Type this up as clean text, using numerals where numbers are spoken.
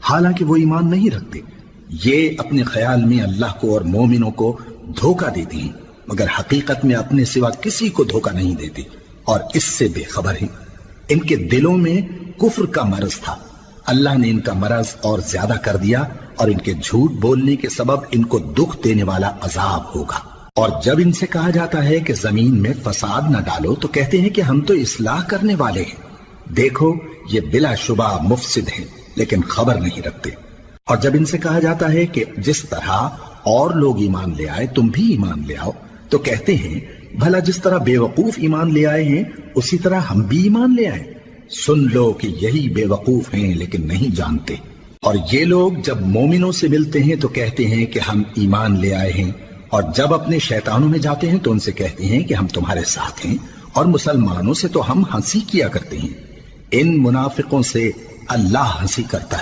حالانکہ وہ ایمان نہیں رکھتے۔ یہ اپنے خیال میں اللہ کو اور مومنوں کو دھوکہ دیتے ہیں، مگر حقیقت میں اپنے سوا کسی کو دھوکہ نہیں دیتے اور اس سے بے خبر ہیں۔ ان کے دلوں میں کفر کا مرض تھا، اللہ نے ان کا مرض اور زیادہ کر دیا، اور ان کے جھوٹ بولنے کے سبب ان کو دکھ دینے والا عذاب ہوگا۔ اور جب ان سے کہا جاتا ہے کہ زمین میں فساد نہ ڈالو تو کہتے ہیں کہ ہم تو اصلاح کرنے والے ہیں۔ دیکھو یہ بلا شبہ مفسد ہیں لیکن خبر نہیں رکھتے۔ اور جب ان سے کہا جاتا ہے کہ جس طرح اور لوگ ایمان لے آئے تم بھی ایمان لے آؤ تو کہتے ہیں بھلا جس طرح بے وقوف ایمان لے آئے ہیں اسی طرح ہم بھی ایمان لے آئے۔ سن لو کہ یہی بے وقوف ہیں لیکن نہیں جانتے۔ اور یہ لوگ جب مومنوں سے ملتے ہیں تو کہتے ہیں کہ ہم ایمان لے آئے ہیں، اور جب اپنے شیطانوں میں جاتے ہیں تو ان سے کہتے ہیں کہ ہم تمہارے ساتھ ہیں، اور مسلمانوں سے تو ہم ہنسی کیا کرتے ہیں۔ ان منافقوں سے اللہ ہنسی کرتا ہے۔